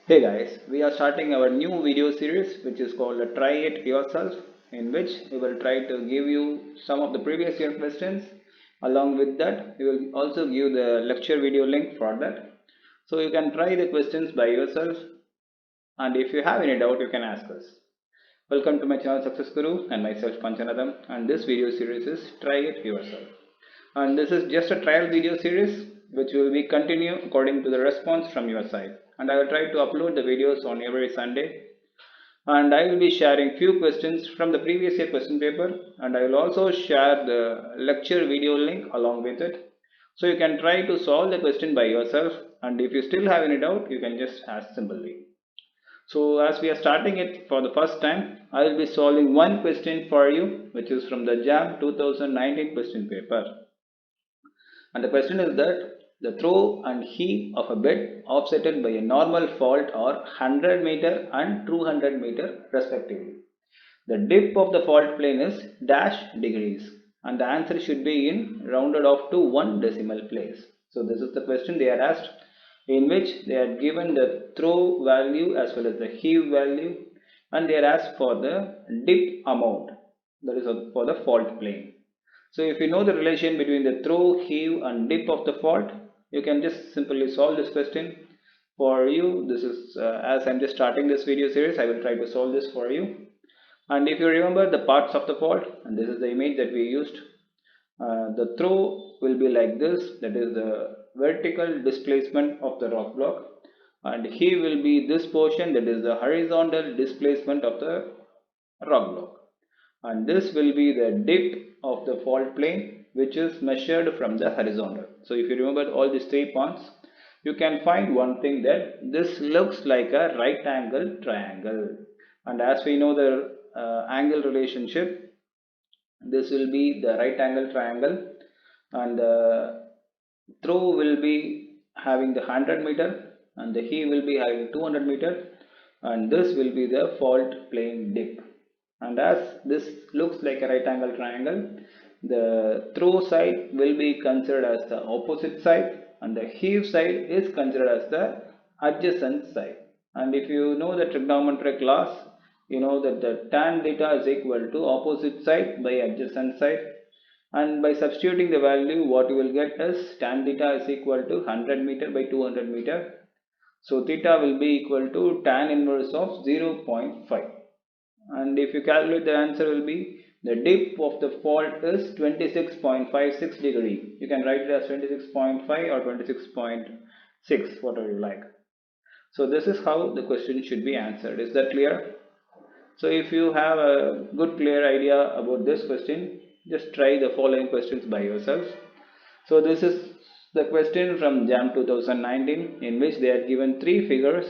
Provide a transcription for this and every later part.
Hey guys, we are starting our new video series which is called Try It Yourself, in which we will try to give you some of the previous year questions. Along with that, we will also give the lecture video link for that. So you can try the questions by yourself, and if you have any doubt you can ask us. Welcome to my channel Success Guru and myself Panchanadam, and this video series is Try It Yourself. And this is just a trial video series which will be continue according to the response from your side, and I will try to upload the videos on every Sunday, and I will be sharing few questions from the previous year question paper, and I will also share the lecture video link along with it, so you can try to solve the question by yourself, and if you still have any doubt you can just ask simply. So as we are starting it for the first time, I will be solving one question for you which is from the JAM 2019 question paper. And the question is that the throw and heave of a bed offsetted by a normal fault are 100 meter and 200 meter respectively. The dip of the fault plane is dash degrees, and the answer should be in rounded off to one decimal place. So this is the question they are asked, in which they are given the throw value as well as the heave value, and they are asked for the dip amount, that is for the fault plane. So if you know the relation between the throw, heave and dip of the fault, you can just simply solve this question. For you, this is as I'm just starting this video series, I will try to solve this for you. And if you remember the parts of the fault, and this is the image that we used, the throw will be like this, that is the vertical displacement of the rock block, and heave will be this portion, that is the horizontal displacement of the rock block, and this will be the dip of the fault plane which is measured from the horizontal. So if you remember all these 3 points, you can find one thing, that this looks like a right angle triangle, and as we know the angle relationship, this will be the right angle triangle, and the throw will be having the 100 meter and the heave will be having 200 meter, and this will be the fault plane dip. And as this looks like a right angle triangle, the throw side will be considered as the opposite side, and the heave side is considered as the adjacent side. And if you know the trigonometric laws, you know that the tan theta is equal to opposite side by adjacent side, and by substituting the value what you will get is tan theta is equal to 100 meter by 200 meter. So theta will be equal to tan inverse of 0.5, and if you calculate, the answer will be the dip of the fault is 26.56 degree. You can write it as 26.5 or 26.6, whatever you like. So this is how the question should be answered. Is that clear? So if you have a good clear idea about this question, just try the following questions by yourself. So this is the question from JAM 2019, in which they are given three figures,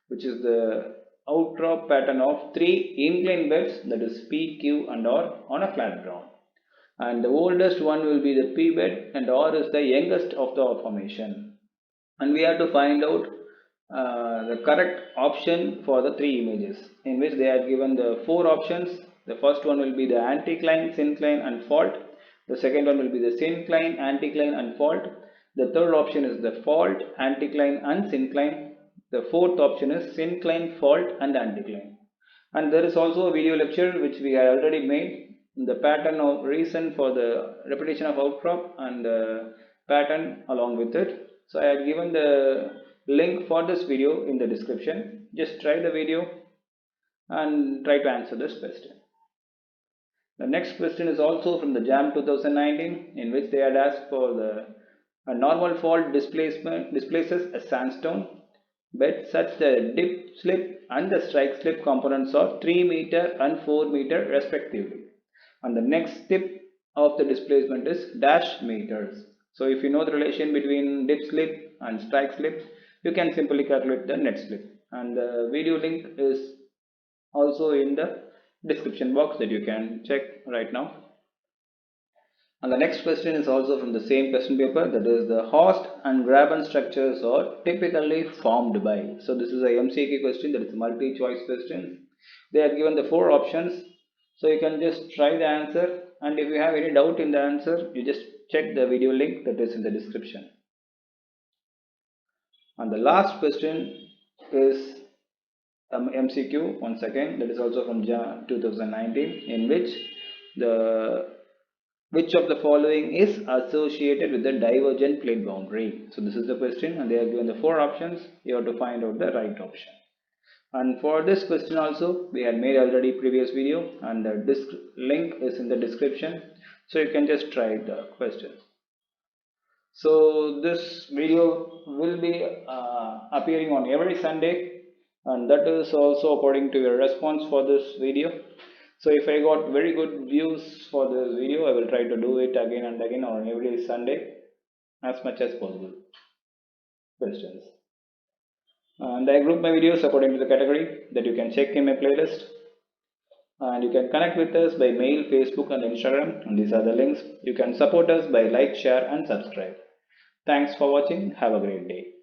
which is the outcrop pattern of three inclined beds, that is P, Q and R, on a flat ground. And the oldest one will be the P bed, and R is the youngest of the formation. And we have to find out the correct option for the three images, in which they are given the four options. The first one will be the anticline, syncline and fault. The second one will be the syncline, anticline and fault. The third option is the fault, anticline and syncline. The fourth option is syncline, fault and anticline. And there is also a video lecture which we have already made, the pattern of reason for the repetition of outcrop and the pattern along with it. So I have given the link for this video in the description. Just try the video and try to answer this question. The next question is also from the JAM 2019, in which they had asked for a normal fault displaces a sandstone bed such the dip slip and the strike slip components are 3 meter and 4 meter respectively, and the next step of the displacement is dash meters. So if you know the relation between dip slip and strike slip, you can simply calculate the net slip, and the video link is also in the description box that you can check right now. And the next question is also from the same question paper, that is the horst and graben structures are typically formed by. So this is a MCQ question, that is multi choice question. They are given the four options, so you can just try the answer, and if you have any doubt in the answer, you just check the video link that is in the description. And the last question is MCQ once again, that is also from 2019, in which the which of the following is associated with the divergent plate boundary. So this is the question, and they are given the four options. You have to find out the right option. And for this question also, we had made already previous video, and the link is in the description, so you can just try the questions. So this video will be appearing on every Sunday, and that is also according to your response for this video. So if I got very good views for this video, I will try to do it again and again on every Sunday as much as possible. Questions. And I group my videos according to the category that you can check in my playlist. And you can connect with us by mail, Facebook and Instagram, and these are the links. You can support us by like, share and subscribe. Thanks for watching. Have a great day.